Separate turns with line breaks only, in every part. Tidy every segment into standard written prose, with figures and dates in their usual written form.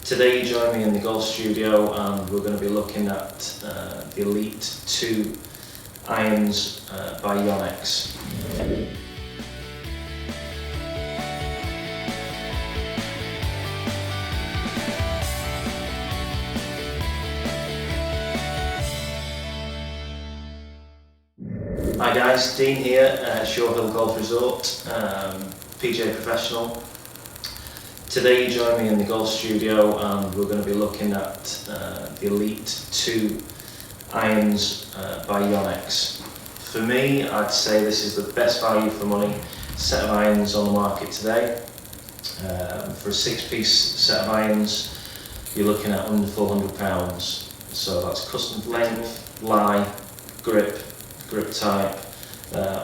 Today you join me in the golf studio and we're going to be looking at the Elite 2 irons by Yonex. Hi guys, Dean here at Shore Hill Golf Resort, PGA professional. Today you join me in the golf studio and we're going to be looking at the Elite 2 irons by Yonex. For me, I'd say this is the best value for money set of irons on the market today. For a 6-piece set of irons, you're looking at under £400. So that's custom length, lie, grip type,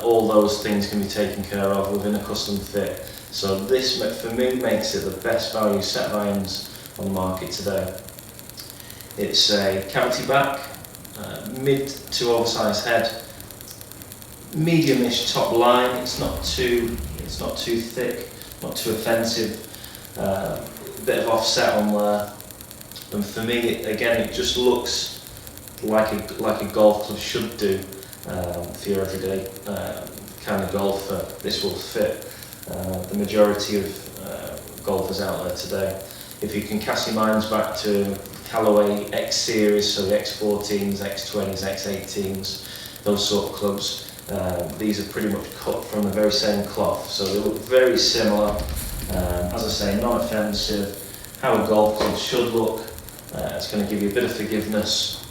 all those things can be taken care of within a custom fit. So this, for me, makes it the best value set of irons on the market today. It's a cavity back, mid to oversized head, medium-ish top line. It's not too thick, not too offensive. A bit of offset on there, and for me, again, it just looks like a golf club should do. For your everyday kind of golfer, this will fit the majority of golfers out there today. If you can cast your minds back to Callaway X series, so the X14s, X20s, X18s, those sort of clubs, these are pretty much cut from the very same cloth, so they look very similar. As I say, non-offensive, how a golf club should look. It's going to give you a bit of forgiveness,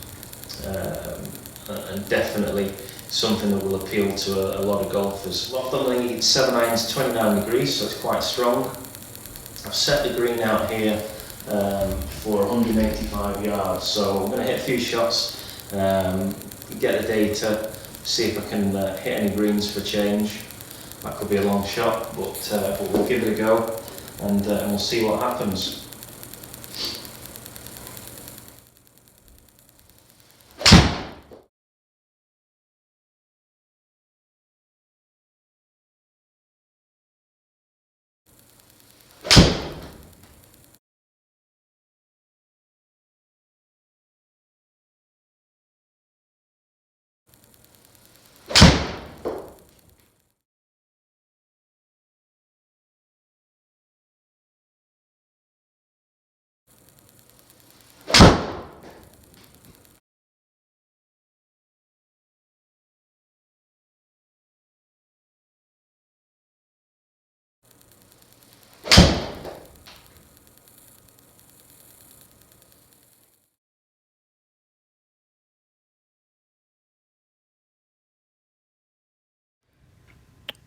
and definitely something that will appeal to a lot of golfers. Loft on the 7 irons, 29 degrees, so it's quite strong. I've set the green out here for 185 yards, so I'm going to hit a few shots, get the data, see if I can hit any greens for change. That could be a long shot, but we'll give it a go, and we'll see what happens.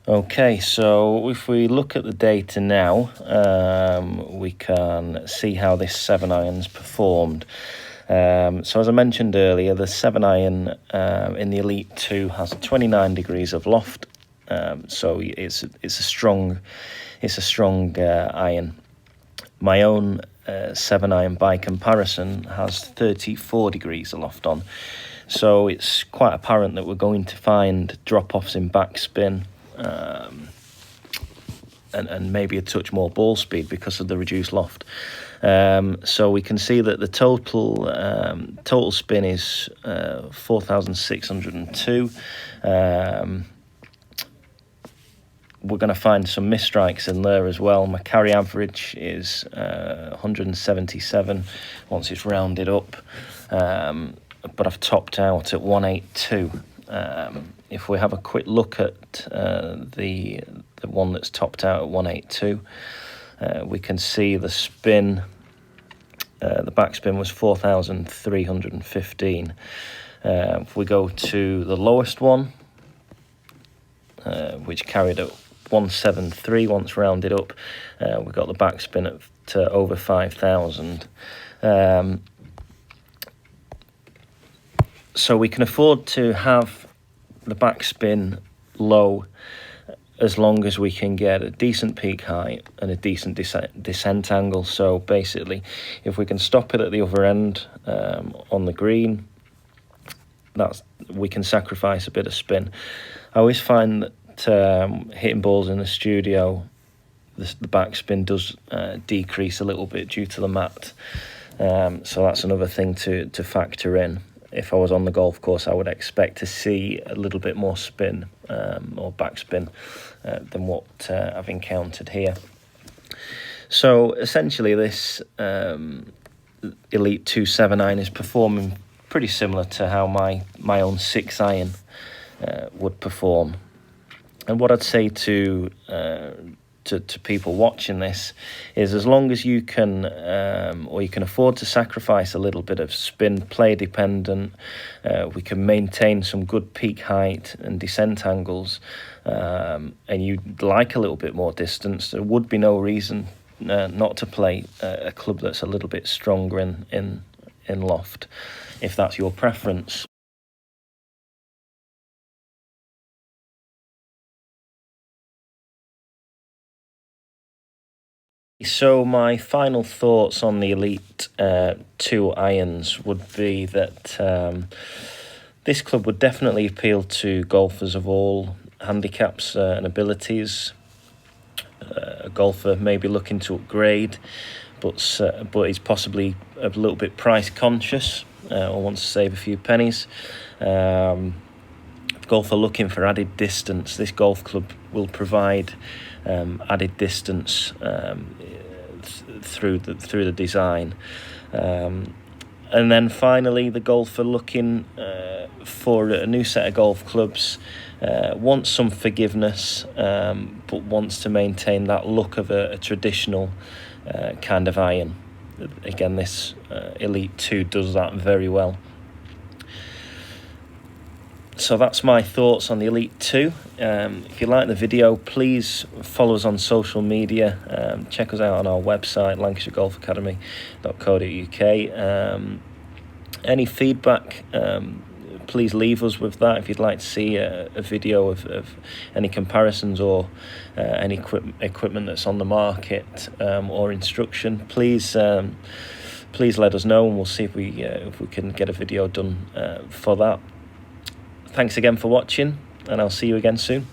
Okay, so if we look at the data now, we can see how this 7 irons performed. So as I mentioned earlier, the 7 iron in the Elite 2 has 29 degrees of loft, so it's a strong iron. My own 7 iron by comparison has 34 degrees of loft on, so it's quite apparent that we're going to find drop-offs in backspin, and maybe a touch more ball speed because of the reduced loft. So we can see that the total spin is 4,602. We're going to find some misstrikes in there as well. My carry average is 177 once it's rounded up, but I've topped out at 182. If we have a quick look at the one that's topped out at 182, we can see the spin, the backspin was 4,315. If we go to the lowest one, which carried at 173 once rounded up, we got the backspin at over 5,000. So we can afford to have the backspin low as long as we can get a decent peak height and a decent descent angle. So basically, if we can stop it at the other end on the green, we can sacrifice a bit of spin. I always find that hitting balls in the studio, the backspin does decrease a little bit due to the mat. So that's another thing to factor in. If I was on the golf course, I would expect to see a little bit more spin or backspin than what I've encountered here. So essentially this Elite 2.7 iron is performing pretty similar to how my own 6 iron would perform. And what I'd say to people watching this is, as long as you can or you can afford to sacrifice a little bit of spin, play dependent, we can maintain some good peak height and descent angles, and you'd like a little bit more distance, there would be no reason not to play a club that's a little bit stronger in loft, if that's your preference. So my final thoughts on the Elite 2 irons would be that this club would definitely appeal to golfers of all handicaps and abilities. A golfer maybe looking to upgrade, but is possibly a little bit price conscious or wants to save a few pennies. Golfer looking for added distance, this golf club will provide added distance through the design. And then finally, the golfer looking for a new set of golf clubs, wants some forgiveness, but wants to maintain that look of a traditional kind of iron. Again, this Elite 2 does that very well. So that's my thoughts on the Elite 2. If you like the video, please follow us on social media. Check us out on our website, lancashire.golfacademy.co.uk. Any feedback, please leave us with that. If you'd like to see a video of any comparisons or any equipment that's on the market or instruction, please let us know, and we'll see if we can get a video done for that. Thanks again for watching, and I'll see you again soon.